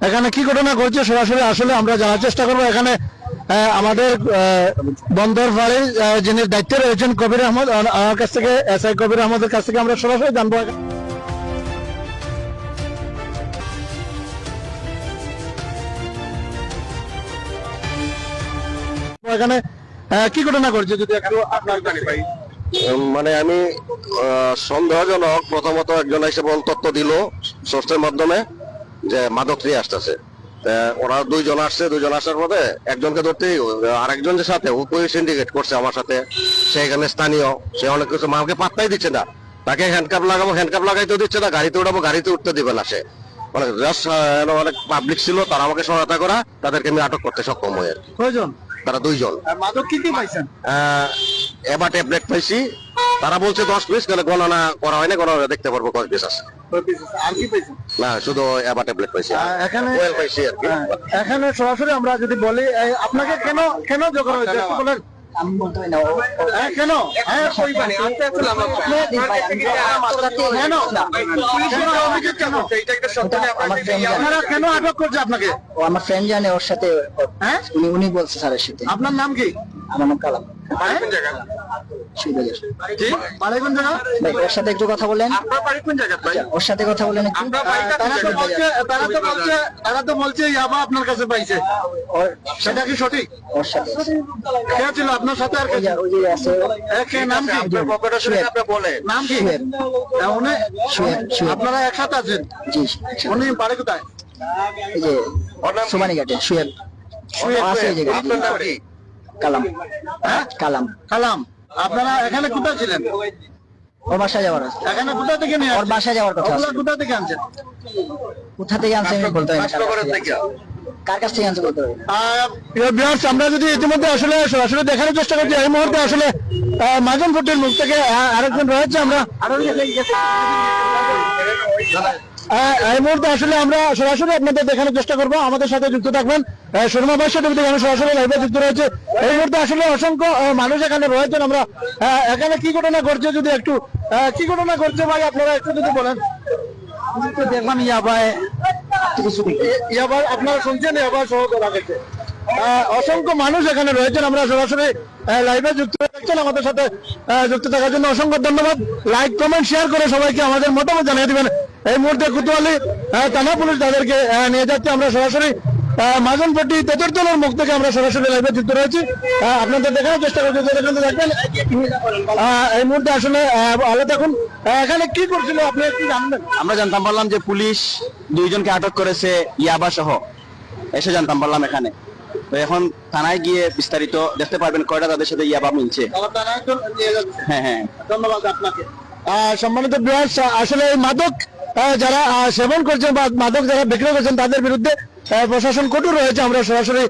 এখানে কি ঘটনা ঘটছে সরাসরি আসলে আমরা জানার চেষ্টা করবো। এখানে আমাদের বন্দর ফাঁড়ির যিনি দায়িত্বে রয়েছেন কবির আহমদ, আমার কাছ থেকে এসআই কবির আহমদের কাছ থেকে আমরা সরাসরি জানবো এখানে কি ঘটনা ঘটছে যদি একটু আপনার জানি ভাই। মানে আমি সন্দেহজনক প্রথমত একজন এসে বল তথ্য দিল সোর্সের মাধ্যমে যে মাদক নিয়ে আসতেছে। ওরা দুইজন আসছে, দুইজন আসার পরে একজনকে ধরতে আরেকজনের সাথে উপরে সিন্ডিকেট করছে আমার সাথে। সে এখানে স্থানীয়, সে অনেক কিছু আমাকে পাত্তাই দিচ্ছে না। তাকে হ্যান্ডকাপ লাগাবো, হ্যান্ডকাপ লাগাইতেও দিচ্ছে না, গাড়িতে উঠাবো, গাড়িতে উঠতে দিবে না। সে অনেক পাবলিক ছিল, তারা আমাকে সহায়তা করা, তাদেরকে আমি আটক করতে সক্ষম হই আর কি। কয়জন? তারা দুইজন। মাদক কি কি পাইছেন? এবার ট্যাবলেট পাইছি, তারা বলছে 10 পিস, কিন্তু গণনা করা হয় না, গণনা দেখতে পারবো কয় পিস আছে। আর কি পাইছেন? না, শুধু এবার ট্যাবলেট পাইছি, এখানে ওয়েল পাইছি আর কি। এখানে সরাসরি আমরা যদি বলি আপনাকে কেন কেন জোগাড় হয়েছে একটু বলেন। আমি বলতে পারি না কেন আপনারা কেন আটক করছে আপনাকে? ও আমার ফ্রেন্ড জানে, ওর সাথে উনি বলছে স্যারের সাথে। আপনার নাম কি? আমার নাম কালাম। সুবিধাজের। বাড়ি কোন জায়গা? ভাই ওর সাথে একটু কথা বলেন। আপনার বাড়ি কোন জায়গা ভাই? ওর সাথে কথা বলেন একটু। তারা তো বলছে ইয়াবা আপনার কাছে পাইছে, সেটা কি সঠিক? ওর সাথে কে ছিল আপনার সাথে? আর কে ছিল? ওই যে আছে নাম কি? নাম কি? উনি আপনারা একসাথে আছেন? জি, উনি বাড়ি কোথায়? এই যে সোমানিঘাটে সুয়েব আছে এই জায়গায়। আপনার নাম কি? কালাম। হ্যাঁ, কালাম। কালাম। আপনারা এখানে কোথায় ছিলেন? ওর বাসায় যাওয়ার আছে। এখানে কোথা থেকে নিয়ে ওর বাসায় যাওয়ার কথা আছে। কোথা থেকে আনছেন? কোথা থেকে আনছে আমি বলতে পারি না। কার কাছ থেকে আনছে বলতে পারি না। আমরা যদি ইতিমধ্যে আসলে সরাসরি দেখানোর চেষ্টা করছি, এই মুহূর্তে আসলে মাজন ফুটির মুখ থেকে আরেকজন রয়েছে। আমরা এই মুহূর্তে আসলে আমরা সরাসরি আপনাদের দেখানোর চেষ্টা করবো, আমাদের সাথে যুক্ত থাকবেন। শর্মা ভাইয়ের সাথে আমি সরাসরি লাইভে যুক্ত রয়েছে। এই মুহূর্তে আসলে অসংখ্য মানুষ এখানে রয়েছেন। আমরা এখানে কি ঘটনা ঘটছে যদি একটু কি ঘটনা ঘটছে ভাই আপনারা একটু যদি বলেন। দেখলাম ইয়াবাই ইয়াবার আপনারা শুনছেন, ইয়াবার সহ করা গেছে। অসংখ্য মানুষ এখানে রয়েছেন। আমরা সরাসরি লাইভে যুক্ত থাকছেন, আমাদের সাথে যুক্ত থাকার জন্য অসংখ্য ধন্যবাদ। লাইক কমেন্ট শেয়ার করে সবাইকে আমাদের মতামত জানিয়ে দিবেন। এই মুহূর্তে কোতোয়ালি থানা পুলিশ তাদেরকে নিয়ে যাচ্ছে। আমরা সরাসরি মাজনপট্টি তেতরতলার মুখ থেকে আমরা সরাসরি লাইভে যুক্ত রয়েছি, আপনাদের দেখানোর চেষ্টা করছি। দেখবেন এই মুহূর্তে আসলে ভালো থাকুন। এখানে কি করছিল আপনি একটু জানবেন? আমরা জানতাম পারলাম যে পুলিশ দুইজনকে আটক করেছে ইয়াবা সহ, এসে জানতাম পারলাম এখানে। তো এখন থানায় গিয়ে বিস্তারিত দেখতে পারবেন কয়টা তাদের সাথে ইয়াবা মিলছে। হ্যাঁ হ্যাঁ, ধন্যবাদ আপনাকে। সম্মানিত ভিউয়ার্স, আসলে এই মাদক যারা সেবন করছেন বা মাদক যারা বিক্রি করছেন তাদের বিরুদ্ধে প্রশাসন কঠোর রয়েছে। আমরা সরাসরি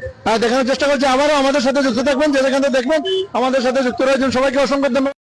দেখানোর চেষ্টা করছি। আবারও আমাদের সাথে যুক্ত থাকবেন, যে যেখানে দেখবেন আমাদের সাথে যুক্ত রয়েছেন। সবাইকে অসংখ্য ধন্যবাদ।